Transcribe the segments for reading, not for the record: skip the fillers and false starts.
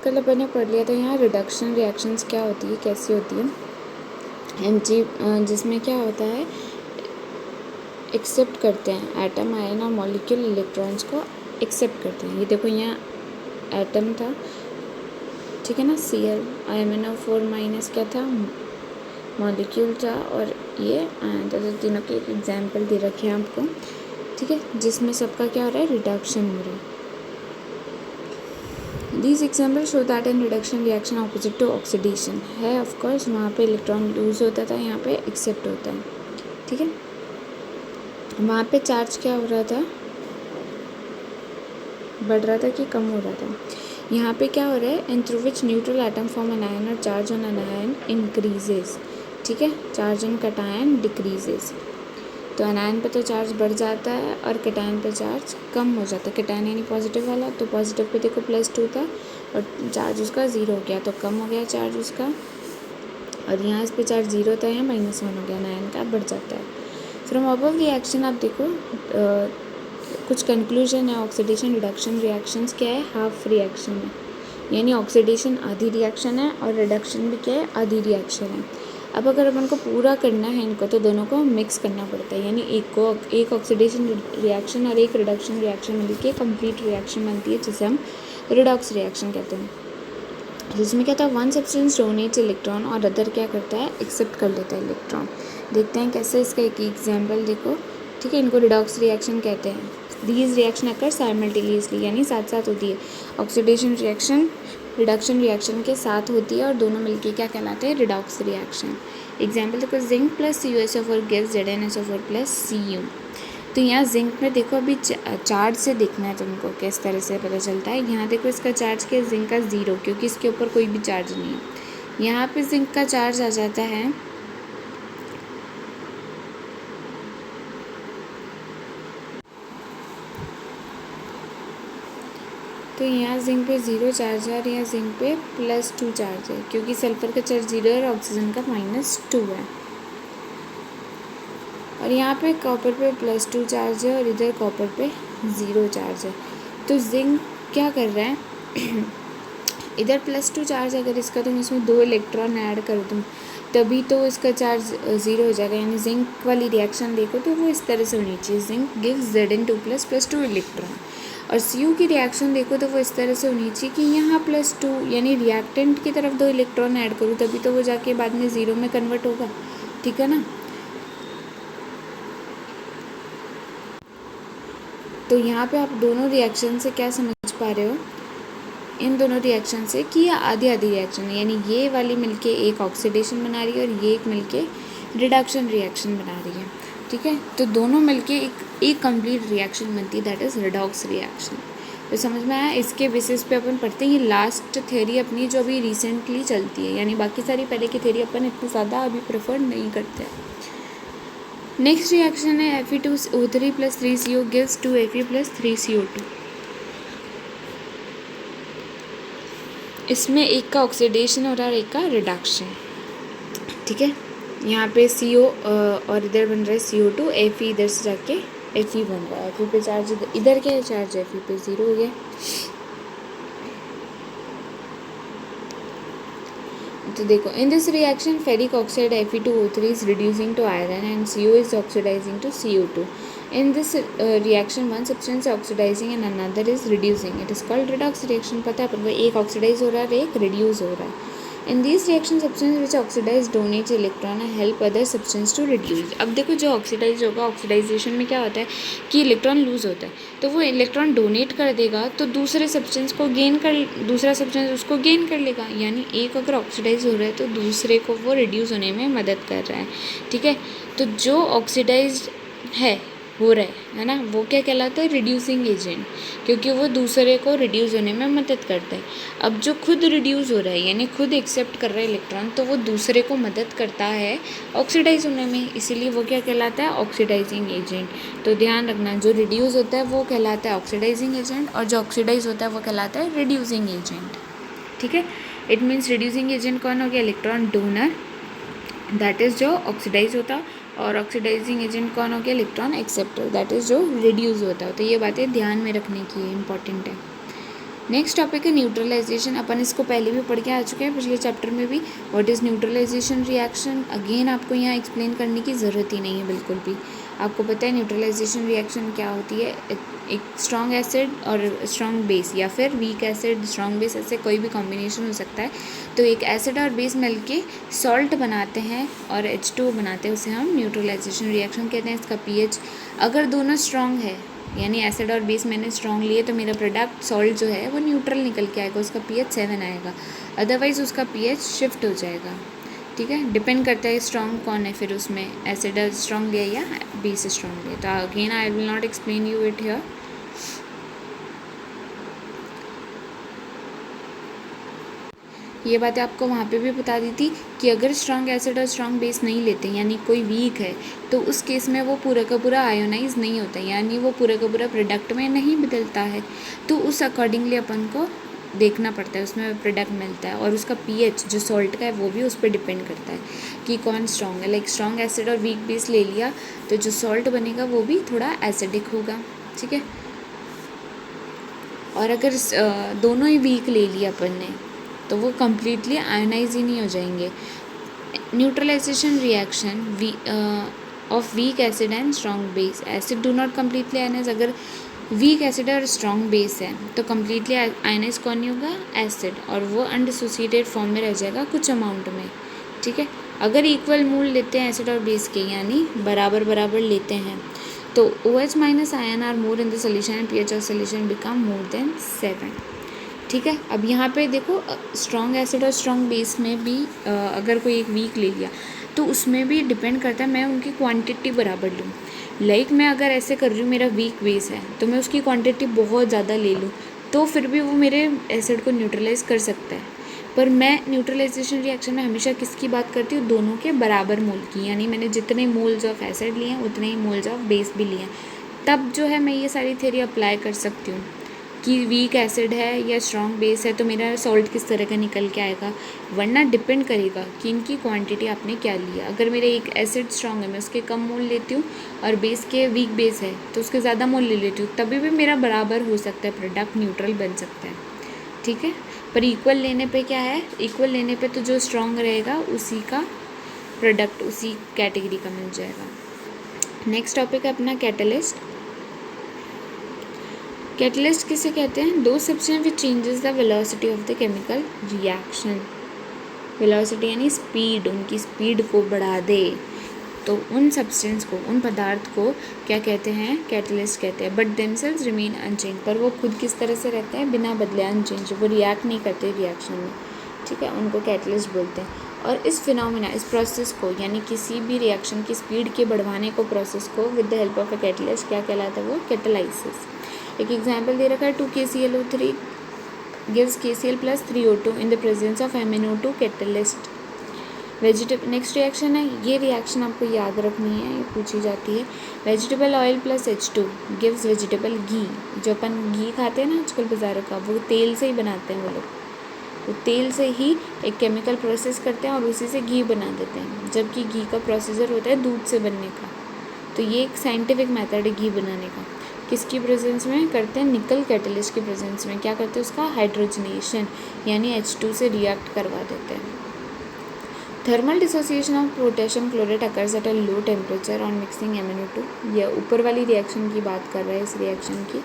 कल अपन ने पढ़ लिया था यहाँ रिडक्शन रिएक्शंस क्या होती है, कैसी होती है। जिसमें क्या होता है, एक्सेप्ट करते हैं एटम, आयन और मॉलिक्यूल इलेक्ट्रॉन्स को एक्सेप्ट करते हैं। ये देखो यहाँ एटम था, ठीक है ना, Cl, क्या था, मॉलिक्यूल था, और ये आयन था। तो तीनों के एक एग्जाम्पल दे रखे हैं आपको, ठीक है, जिसमें सबका क्या हो रहा है, रिडक्शन हो रहा है। These examples show that in reduction reaction opposite to oxidation है, ऑफ कोर्स वहाँ पे इलेक्ट्रॉन लूज होता था, यहाँ पे एक्सेप्ट होता है, ठीक है। वहाँ पे चार्ज क्या हो रहा था, बढ़ रहा था कि कम हो रहा था। यहाँ पे क्या हो रहा है, in through which neutral atom form anion और charge on anion increases, ठीक है, चार्ज ऑन कैटायन डिक्रीजेस। तो एनायन पे तो चार्ज बढ़ जाता है और कैटायन पे चार्ज कम हो जाता है। कैटायन यानी पॉजिटिव वाला, तो पॉजिटिव पे देखो +2 था और चार्ज उसका 0 हो गया, तो कम हो गया चार्ज उसका। और यहाँ इस पे चार्ज 0 था, यहाँ -1 हो गया, एनायन का बढ़ जाता है। फ्रॉम अबव रिएक्शन आप देखो कुछ कंक्लूजन है। ऑक्सीडेशन रिडक्शन रिएक्शंस क्या है, हाफ रिएक्शन है, यानी ऑक्सीडेशन आधी रिएक्शन है और रिडक्शन भी क्या है, आधी रिएक्शन है। अब अगर अपन को पूरा करना है इनको, तो दोनों को मिक्स करना पड़ता है, यानी एक ऑक्सीडेशन रिएक्शन और एक रिडक्शन रिएक्शन मिलकर कंप्लीट रिएक्शन बनती है, जिसे हम रिडॉक्स रिएक्शन कहते हैं। जिसमें क्या था, वन सब्सटेंस डोनेट्स इलेक्ट्रॉन और अदर क्या करता है, एक्सेप्ट कर लेता है इलेक्ट्रॉन। देखते हैं कैसे, इसका एक एग्जाम्पल देखो, ठीक है। इनको रिडॉक्स रिएक्शन कहते हैं। दीज रिएक्शन अकर साइमल्टेनियसली, यानी साथ साथ होती है। ऑक्सीडेशन रिएक्शन रिडक्शन रिएक्शन के साथ होती है और दोनों मिलके क्या कहलाते हैं, रिडॉक्स रिएक्शन। एग्जाम्पल देखो, zinc plus CuSO4 gives ZnSO4 plus Cu। तो यहाँ जिंक में देखो, अभी चार्ज से देखना है तुमको किस तरह से पता चलता है। यहाँ देखो इसका चार्ज क्या है, जिंक का 0, क्योंकि इसके ऊपर कोई भी चार्ज नहीं है। यहाँ पे जिंक का चार्ज आ जाता है तो यहाँ जिंक पे 0 चार्ज है और यहाँ जिंक पे +2 चार्ज है, क्योंकि सल्फर का चार्ज 0 है और ऑक्सीजन का -2 है। और यहाँ पे कॉपर पे +2 चार्ज है और इधर कॉपर पे 0 चार्ज है। तो जिंक क्या कर रहा है इधर +2 चार्ज, अगर इसका तुम इसमें 2 इलेक्ट्रॉन ऐड कर दूँ तभी तो इसका चार्ज 0 हो जाएगा। यानी जिंक वाली रिएक्शन देखो तो वो इस तरह से होनी चाहिए, जिंक गिव्स Zn2 +2 इलेक्ट्रॉन। और Cu की रिएक्शन देखो तो वो इस तरह से होनी चाहिए कि यहाँ +2, यानी रिएक्टेंट की तरफ 2 इलेक्ट्रॉन ऐड करूँ तभी तो वो जाके बाद में 0 में कन्वर्ट होगा, ठीक है ना। तो यहाँ पे आप दोनों रिएक्शन से क्या समझ पा रहे हो, इन दोनों रिएक्शन से कि ये आधी आधी रिएक्शन है, यानी ये वाली मिलके एक ऑक्सीडेशन बना रही है और ये एक मिलके रिडक्शन रिएक्शन बना रही है, ठीक है। तो दोनों मिलके एक कंप्लीट रिएक्शन बनती है, दैट इज़ रिडॉक्स रिएक्शन। तो समझ में आया। इसके बेसिस पे अपन पढ़ते हैं, ये लास्ट थ्योरी अपनी जो अभी रिसेंटली चलती है, यानी बाकी सारी पहले की थ्योरी अपन इतनी ज़्यादा अभी प्रेफर नहीं करते। नेक्स्ट रिएक्शन है Fe2O3 + 3CO gives 2Fe + 3CO2। इसमें एक का ऑक्सीडेशन हो रहा है और एक का रिडक्शन, ठीक है। यहाँ पे CO और इधर बन रहा है CO2, Fe इधर से जाके Fe बन रहा है। Fe पे चार्ज इधर क्या है, चार्ज Fe पे 0 हो गया। तो देखो, in this reaction ferric oxide Fe2O3 is reducing to iron and CO is oxidizing to CO2। In this reaction one substance is oxidizing and another is reducing. It is called redox reaction। पता है अपन को, एक oxidise हो रहा है और एक reduce हो रहा है। In these reactions substance which oxidize donates electron and help other substance to reduce। अब देखो जो ऑक्सीडाइज होगा, ऑक्सीडाइजेशन में क्या होता है कि इलेक्ट्रॉन लूज होता है, तो वो इलेक्ट्रॉन डोनेट कर देगा तो दूसरे सब्सटेंस को दूसरा सब्सटेंस उसको गेन कर लेगा। यानी एक अगर ऑक्सीडाइज हो रहा है तो दूसरे को वो रिड्यूस होने में मदद कर रहा है, ठीक है। तो जो ऑक्सीडाइज हो रहा है ना, वो क्या कहलाता है, रिड्यूसिंग एजेंट, क्योंकि वो दूसरे को रिड्यूस होने में मदद करता है। अब जो खुद रिड्यूस हो रहा है, यानी खुद एक्सेप्ट कर रहा है इलेक्ट्रॉन, तो वो दूसरे को मदद करता है ऑक्सीडाइज होने में, इसीलिए वो क्या कहलाता है, ऑक्सीडाइजिंग एजेंट। तो ध्यान रखना, जो रिड्यूस होता है वो कहलाता है ऑक्सीडाइजिंग एजेंट और जो ऑक्सीडाइज होता है वो कहलाता है रिड्यूसिंग एजेंट, ठीक है। इट मीन्स रिड्यूसिंग एजेंट कौन हो गया, इलेक्ट्रॉन डोनर, दैट इज़ जो ऑक्सीडाइज होता, और ऑक्सीडाइजिंग एजेंट कौन हो गया, इलेक्ट्रॉन एक्सेप्टर, दैट इज़ जो रिड्यूस होता है। तो ये बातें ध्यान में रखने की है, इंपॉर्टेंट है। नेक्स्ट टॉपिक है न्यूट्रलाइजेशन। अपन इसको पहले भी पढ़ के आ चुके हैं पिछले चैप्टर में भी। What is neutralization reaction, again आपको यहाँ एक्सप्लेन करने की ज़रूरत ही नहीं है बिल्कुल भी। आपको पता है न्यूट्रलाइजेशन रिएक्शन क्या होती है। एक स्ट्रॉन्ग एसिड और स्ट्रॉन्ग बेस, या फिर वीक एसिड स्ट्रॉन्ग बेस, ऐसे कोई भी कॉम्बिनेशन हो सकता है। तो एक एसिड और बेस मिलके सॉल्ट बनाते हैं और H2O बनाते हैं, उसे हम न्यूट्रलाइजेशन रिएक्शन कहते हैं। इसका pH अगर दोनों स्ट्रॉन्ग है, यानी एसिड और बेस मैंने स्ट्रॉन्ग लिए, तो मेरा प्रोडक्ट सॉल्ट जो है वो न्यूट्रल निकल के आएगा, उसका pH 7 आएगा। अदरवाइज़ उसका pH शिफ्ट हो जाएगा। ठीक है, डिपेंड करता है स्ट्रॉन्ग कौन है फिर उसमें, एसिड स्ट्रॉन्ग लिया या बेस स्ट्रॉन्ग लिया। तो again I will not explain you it here. ये बातें आपको वहाँ पे भी बता दी थी कि अगर स्ट्रॉन्ग एसिड और स्ट्रॉन्ग बेस नहीं लेते, यानी कोई वीक है, तो उस केस में वो पूरा का पूरा आयोनाइज नहीं होता, यानी वो पूरा का पूरा प्रोडक्ट में नहीं बदलता है। तो उस अकॉर्डिंगली अपन को देखना पड़ता है, उसमें प्रोडक्ट मिलता है। और उसका pH जो सॉल्ट का है वो भी उस पर डिपेंड करता है कि कौन स्ट्रॉन्ग है। लाइक स्ट्रॉन्ग एसिड और वीक बेस ले लिया तो जो सॉल्ट बनेगा वो भी थोड़ा एसिडिक होगा। ठीक है, और अगर दोनों ही वीक ले लिया अपन ने तो वो कम्प्लीटली आयोनाइज ही नहीं हो जाएंगे। Neutralization reaction of weak acid and strong base, acid do not completely ionize. अगर वीक एसिड और स्ट्रॉन्ग बेस है तो कम्प्लीटली आयोनाइज कौन नहीं होगा, एसिड, और वो अनडिसोसिएटेड फॉर्म में रह जाएगा कुछ अमाउंट में। ठीक है, अगर इक्वल मोल लेते हैं एसिड और बेस के, यानी बराबर बराबर लेते हैं, तो OH minus ion are more in the solution and pH of solution become more than 7। ठीक है, अब यहाँ पे देखो स्ट्रॉन्ग एसिड और स्ट्रॉन्ग बेस में भी अगर कोई एक वीक ले लिया तो उसमें भी डिपेंड करता है मैं उनकी क्वांटिटी बराबर लूँ। लाइक मैं अगर ऐसे कर रही हूँ, मेरा वीक बेस है तो मैं उसकी क्वांटिटी बहुत ज़्यादा ले लूँ तो फिर भी वो मेरे एसिड को न्यूट्रलाइज कर सकता है। पर मैं न्यूट्रलाइजेशन रिएक्शन में हमेशा किसकी बात करती हूँ, दोनों के बराबर मोल की, यानी मैंने जितने मोल्स ऑफ एसिड लिए हैं उतने ही मोल्स ऑफ बेस भी लिए हैं। तब जो है मैं ये सारी थ्योरी अप्लाई कर सकती हूँ कि वीक एसिड है या स्ट्रॉन्ग बेस है तो मेरा सॉल्ट किस तरह का निकल के आएगा। वरना डिपेंड करेगा कि इनकी क्वांटिटी आपने क्या लिया। अगर मेरे एक एसिड स्ट्रॉन्ग है मैं उसके कम मोल लेती हूँ, और बेस के वीक बेस है तो उसके ज़्यादा मोल ले लेती हूँ, तभी भी मेरा बराबर हो सकता है, प्रोडक्ट न्यूट्रल बन सकता है। ठीक है, पर इक्वल लेने पे क्या है, इक्वल लेने पे तो जो स्ट्रॉन्ग रहेगा उसी का प्रोडक्ट उसी कैटेगरी का मिल जाएगा। नेक्स्ट टॉपिक है अपना कैटलिस्ट। कैटलिस्ट किसे कहते हैं, दो substance which changes the velocity of the chemical reaction. Velocity यानी स्पीड, उनकी स्पीड को बढ़ा दे, तो उन सब्सटेंस को, उन पदार्थ को क्या कहते हैं, कैटलिस्ट कहते हैं। बट देमसेल्व्स रिमेन अनचेंज, पर वो खुद किस तरह से रहते हैं, बिना बदले, अनचेंज, वो रिएक्ट नहीं करते रिएक्शन में। ठीक है, उनको कैटलिस्ट बोलते हैं। और इस फिनोमिना, इस प्रोसेस को, यानी किसी भी रिएक्शन की स्पीड के बढ़वाने को, प्रोसेस को with the help of a catalyst क्या कहलाता है, वो कैटालाइसिस। एक एग्जाम्पल दे रखा है, 2KClO3 gives KCl plus 3O2 in the presence of MnO2 catalyst। Next reaction है, ये रिएक्शन आपको याद रखनी है, ये पूछी जाती है। Vegetable oil plus H2 gives vegetable ghee. जो अपन घी खाते हैं ना आजकल बाज़ारों का, वो तेल से ही बनाते हैं वो लोग, वो तेल से ही एक केमिकल प्रोसेस करते हैं और उसी से घी बना देते हैं, जबकि घी का प्रोसीजर होता है दूध से बनने का। तो ये एक साइंटिफिक मेथड है घी बनाने का। किसकी प्रेजेंस में करते हैं, निकल कैटलिस्ट की प्रेजेंस में क्या करते हैं, उसका हाइड्रोजनेशन यानी H2 से रिएक्ट करवा देते हैं। Thermal dissociation of potassium chloride occurs at a low temperature on mixing MnO2। ये ऊपर वाली रिएक्शन की बात कर रहा है, इस रिएक्शन की।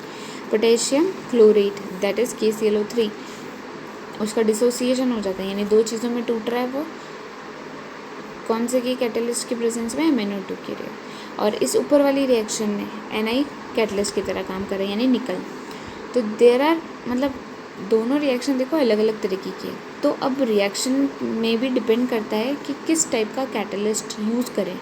Potassium chloride that is KClO3, उसका डिसोसिएशन हो जाता है, यानी दो चीज़ों में टूट रहा है वो, कौन से की कैटलिस्ट की प्रेजेंस में, MnO2 की रे। और इस ऊपर वाली रिएक्शन में Ni कैटलिस्ट की तरह काम कर रहा है, यानी निकल। तो देयर आर, मतलब दोनों रिएक्शन देखो अलग अलग तरीके की है। तो अब रिएक्शन में भी डिपेंड करता है कि किस टाइप का कैटलिस्ट यूज़ करें,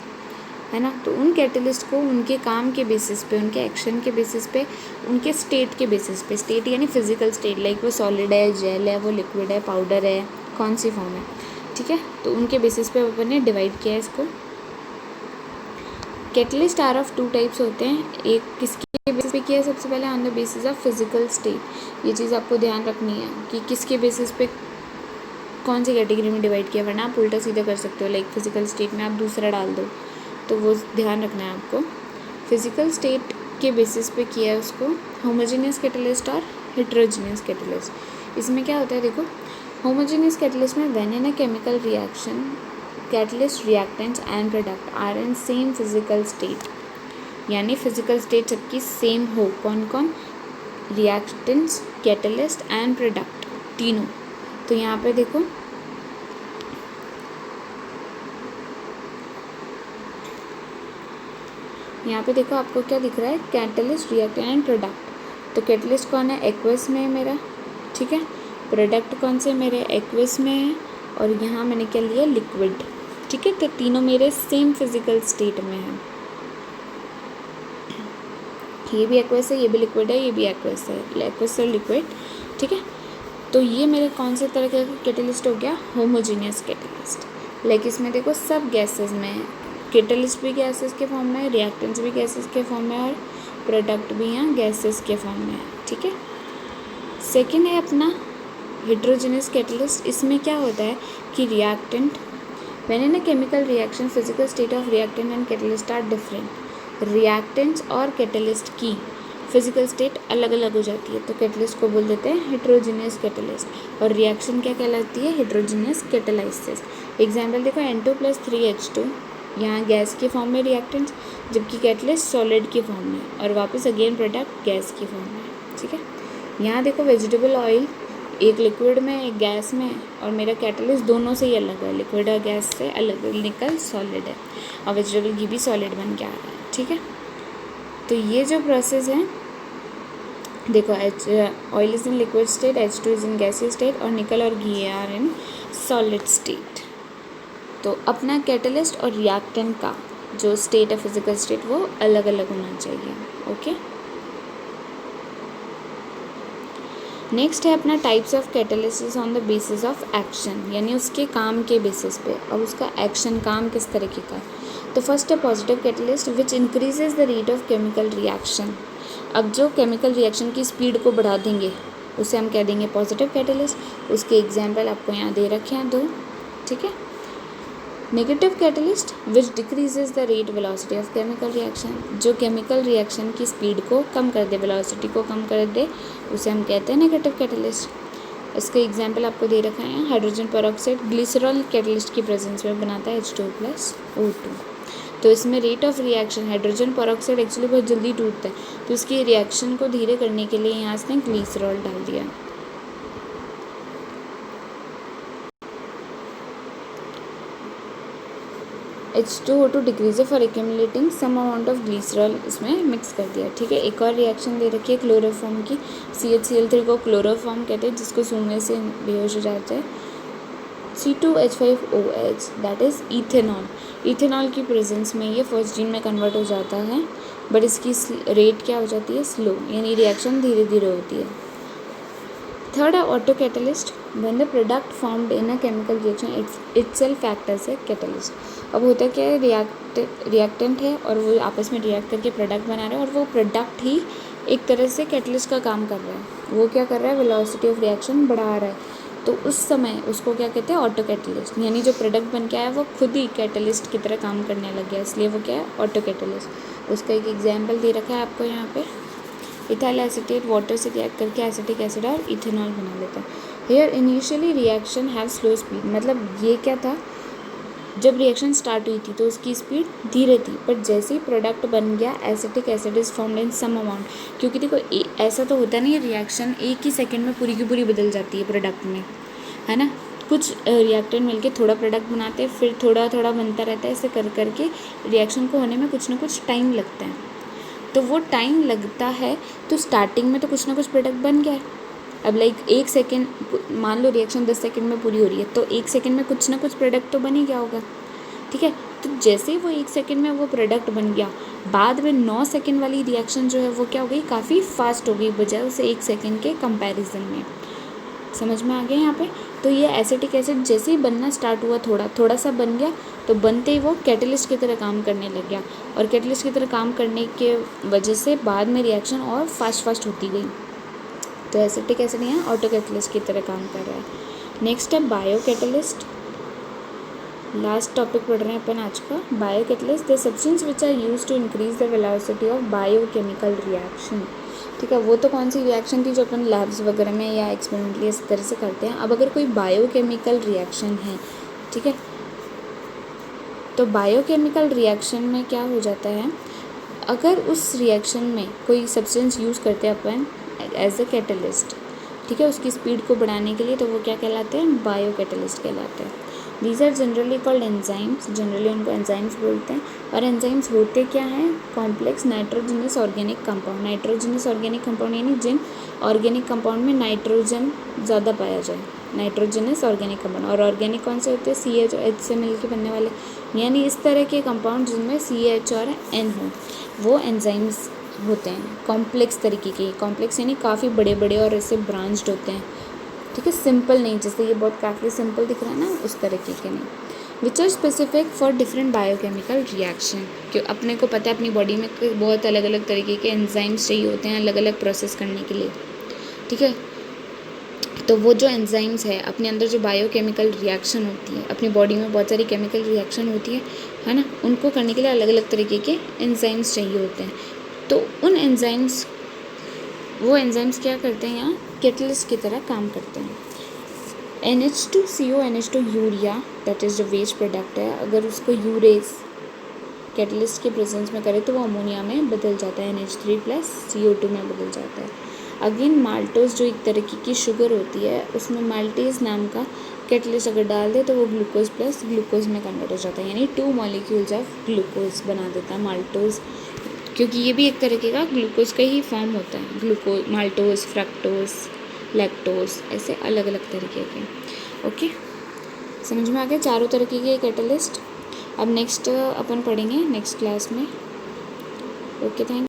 है ना। तो उन कैटलिस्ट को उनके काम के बेसिस पे, उनके एक्शन के बेसिस पे, उनके स्टेट के बेसिस पे, स्टेट यानी फिजिकल स्टेट, लाइक वो सॉलिड है, जेल है, वो लिक्विड है, पाउडर है, कौन सी फॉर्म है, ठीक है। तो उनके बेसिस पे अपन ने डिवाइड किया है इसको। कैटलिस्ट आर ऑफ 2 टाइप्स होते हैं। एक किसके बेसिस पे किया है, सबसे पहले on the basis of physical state. ये चीज़ आपको ध्यान रखनी है कि किसके बेसिस पे कौन सी कैटेगरी में डिवाइड किया, वरना आप उल्टा सीधा कर सकते हो। लाइक फिजिकल स्टेट में आप दूसरा डाल दो, तो वो ध्यान रखना है आपको। फिजिकल स्टेट के बेसिस पे किया है उसको होमोजेनियस कैटलिस्ट और हेट्रोजीनियस कैटलिस्ट। इसमें क्या होता है देखो, होमोजीनियस कैटलिस्ट में when in a chemical reaction catalyst reactants and product are in same physical state, यानी फिजिकल स्टेट सबकी सेम हो। कौन कौन? रिएक्टेंट्स, कैटलिस्ट एंड प्रोडक्ट, तीनों। तो यहाँ पे देखो आपको क्या दिख रहा है, कैटलिस्ट, रिएक्टेंट एंड प्रोडक्ट। तो कैटलिस्ट कौन है? एक्वस में है मेरा, ठीक है। प्रोडक्ट कौन से मेरे? एक्वस में है। और यहाँ मैंने क्या लिया? लिक्विड, ठीक है। तो तीनों मेरे सेम फिजिकल स्टेट में है। ये भी एक्वस है, ये भी लिक्विड है, ये भी एक्वस है, एक्वस और लिक्विड, ठीक है। तो ये मेरे कौन से तरह का कैटलिस्ट हो गया? Homogeneous catalyst. लाइक इसमें देखो सब गैसेस में है, कैटलिस्ट भी गैसेस के फॉर्म में है, रिएक्टेंट्स भी गैसेस के फॉर्म में है, और प्रोडक्ट भी यहाँ गैसेस के फॉर्म में है, ठीक है। सेकेंड है अपना हेट्रोजीनियस कैटलिस्ट। इसमें क्या होता है कि reactant when in a chemical reaction physical state of reactant and catalyst are different. Reactants और कैटलिस्ट की फिजिकल स्टेट अलग अलग हो जाती है, तो कैटलिस्ट को बोल देते हैं हेट्रोजीनियस कैटलिस्ट। और रिएक्शन क्या कहलाती है? Heterogeneous catalysis. एग्जाम्पल देखो, N2+3H2, यहाँ गैस के फॉर्म में रिएक्टेंट्स, जबकि कैटलिस्ट सॉलिड की फॉर्म में, और वापस अगेन प्रोडक्ट गैस की फॉर्म में, ठीक है। यहाँ देखो वेजिटेबल ऑयल एक लिक्विड में एक गैस में, और मेरा कैटलिस्ट दोनों से ही अलग है, लिक्विड और गैस से अलग, निकल सॉलिड है, और वेजिटेबल घी भी सॉलिड बन के आ रहा है, ठीक है। तो ये जो प्रोसेस है देखो, oil is in liquid state, H2 is in gaseous state, और निकल और घी आर इन सॉलिड स्टेट। तो अपना कैटलिस्ट और रिएक्टेंट का जो स्टेट है, फिजिकल स्टेट, वो अलग अलग होना चाहिए, ओके। नेक्स्ट है अपना types of catalysis on the basis of action, यानी उसके काम के बेसिस पे, और उसका एक्शन काम किस तरीके का है। तो फर्स्ट है positive catalyst which increases the rate of chemical reaction. अब जो केमिकल रिएक्शन की स्पीड को बढ़ा देंगे उसे हम कह देंगे पॉजिटिव कैटलिस्ट। उसके एग्जाम्पल आपको यहाँ दे रखे हैं दो, ठीक है। Negative catalyst which decreases the rate velocity of chemical reaction, जो केमिकल रिएक्शन की स्पीड को कम कर दे, वेलोसिटी को कम कर दे, उसे हम कहते हैं नेगेटिव कैटलिस्ट। इसके एग्जाम्पल आपको दे रखा है, हाइड्रोजन पेरोक्साइड ग्लिसरॉल कैटलिस्ट की प्रेजेंस में बनाता है H2+O2। तो इसमें rate of reaction, hydrogen peroxide actually बहुत जल्दी टूटता है, तो इसकी रिएक्शन को धीरे करने के लिए यहाँ से ग्लिसरॉल डाल दिया। H2O2 decrease for accumulating some amount of glycerol इसमें मिक्स कर दिया, ठीक है। एक और रिएक्शन दे रखी है क्लोरोफॉर्म की, CHCl3 को क्लोरोफॉर्म कहते हैं, जिसको सूंघने से बेहोश हो जाता है। C2H5OH that is ethanol. Ethanol की प्रेजेंस में ये फॉस्जीन में कन्वर्ट हो जाता है, बट इसकी रेट क्या हो जाती है? स्लो, यानी रिएक्शन धीरे धीरे होती है। थर्ड है auto catalyst when the product formed in a chemical reaction itself act as a catalyst. अब होता क्या है, रिएक्टेंट है और वो आपस में रिएक्ट करके प्रोडक्ट बना रहे हैं, और वो प्रोडक्ट ही एक तरह से कैटलिस्ट का काम कर रहा है। वो क्या कर रहा है? वेलोसिटी ऑफ रिएक्शन बढ़ा रहा है, तो उस समय उसको क्या कहते हैं? Auto catalyst. यानी जो प्रोडक्ट बन के आया वो खुद ही कैटलिस्ट की तरह काम करने लग गया, इसलिए वो क्या है? Auto catalyst. उसका एक एग्जाम्पल दे रखा है आपको यहाँ पे, इथाइल एसीटेट वाटर से रिएक्ट करके एसिटिक एसिड और इथेनॉल बना लेता है। Here initially reaction have slow speed, मतलब ये क्या था, जब रिएक्शन स्टार्ट हुई थी तो उसकी स्पीड धीरे थी, पर जैसे ही प्रोडक्ट बन गया acetic acid is formed in some amount, क्योंकि देखो ऐसा तो होता नहीं है, रिएक्शन एक ही सेकंड में पूरी की पूरी बदल जाती है प्रोडक्ट में, है ना। कुछ रिएक्टेंट मिलके थोड़ा प्रोडक्ट बनाते हैं, फिर थोड़ा थोड़ा बनता रहता है, ऐसे कर करके रिएक्शन को होने में कुछ ना कुछ टाइम लगता है। तो वो टाइम लगता है, तो स्टार्टिंग में तो कुछ ना कुछ प्रोडक्ट बन गया है। अब लाइक 1 सेकेंड, मान लो रिएक्शन 10 सेकेंड में पूरी हो रही है, तो 1 सेकेंड में कुछ ना कुछ प्रोडक्ट तो बन ही गया होगा, ठीक है। तो जैसे ही वो 1 सेकेंड में वो प्रोडक्ट बन गया, बाद में 9 सेकेंड वाली रिएक्शन जो है वो क्या हो गई? काफ़ी फास्ट हो गई बजाय उसे 1 सेकेंड के कंपैरिजन में। समझ में आ गया यहाँ पे। तो ये एसिटिक एसिड जैसे ही बनना स्टार्ट हुआ, थोड़ा थोड़ा सा बन गया, तो बनते ही वो कैटलिस्ट की तरह काम करने लग गया, और कैटलिस्ट की तरह काम करने के वजह से बाद में रिएक्शन और फास्ट होती गई। तो एसिटिक एसिड यहाँ ऑटो कैटलिस्ट की तरह काम कर रहा है। नेक्स्ट है बायो कैटलिस्ट, लास्ट टॉपिक पढ़ रहे हैं अपन आज का। Bio catalyst the substance which are use to increase the velocity of biochemical reaction. ठीक है। वो तो कौन सी रिएक्शन थी जो अपन लैब्स वगैरह में या एक्सपेरिमेंटली इस तरह से करते हैं। अब अगर कोई बायोकेमिकल रिएक्शन है, ठीक है, तो बायोकेमिकल रिएक्शन में क्या हो जाता है, अगर उस रिएक्शन में कोई सब्सटेंस यूज़ करते हैं अपन एज अ कैटलिस्ट, ठीक है, उसकी स्पीड को बढ़ाने के लिए, तो वो क्या कहलाते हैं, बायो कैटलिस्ट कहलाते हैं। These are generally called enzymes, generally उनको एंजाइम्स बोलते हैं। और एंजाइम्स होते क्या हैं, complex nitrogenous organic compound. Nitrogenous organic compound यानी जिन ऑर्गेनिक कंपाउंड में नाइट्रोजन ज़्यादा पाया जाए, नाइट्रोजनस ऑर्गेनिक कंपाउंड। और ऑर्गेनिक कौन से होते हैं, CH और H से मिलकर बनने वाले, यानी इस तरह के कंपाउंड जिनमें CH और N हो, वो एंजाइम्स होते हैं। कॉम्प्लेक्स तरीके के, कॉम्प्लेक्स यानी काफ़ी बड़े बड़े और ऐसे ब्रांच्ड होते हैं, ठीक है, सिंपल नहीं, जैसे ये बहुत काफ़ी सिंपल दिख रहा है ना, उस तरीके के नहीं। Which are specific for different biochemical reaction, क्यों अपने को पता है अपनी बॉडी में बहुत अलग अलग तरीके के एंजाइम्स चाहिए होते हैं अलग अलग प्रोसेस करने के लिए, ठीक है। तो वो जो एंजाइम्स है अपने अंदर, जो बायोकेमिकल रिएक्शन होती है, अपनी बॉडी में बहुत सारी केमिकल रिएक्शन होती है ना, उनको करने के लिए अलग अलग तरीके के एंजाइम्स चाहिए होते हैं। तो उन एंजाइम्स, वो एंजाइम्स क्या करते हैं, यहाँ कैटलिस्ट की तरह काम करते हैं। NH2CO NH2 urea, that is जो वेस्ट प्रोडक्ट है, अगर उसको यूरेस कैटलिस्ट के प्रेजेंस में करें तो वो अमोनिया में बदल जाता है, NH3+CO2 में बदल जाता है। अगेन माल्टोज जो एक तरह की शुगर होती है, उसमें माल्टेज नाम का कैटलिस्ट अगर डाल दे तो वो ग्लूकोज प्लस ग्लूकोज में कन्वर्ट हो जाता है, यानी 2 मॉलिक्यूल्स ऑफ ग्लूकोज बना देता है माल्टोज, क्योंकि ये भी एक तरीके का ग्लूकोज का ही फॉर्म होता है। ग्लूकोज, माल्टोज, फ्रक्टोज, लैक्टोज, ऐसे अलग अलग तरीके के। ओके, समझ में आ गया चारों तरीके के कैटलिस्ट। अब नेक्स्ट अपन पढ़ेंगे नेक्स्ट क्लास में। Okay, thank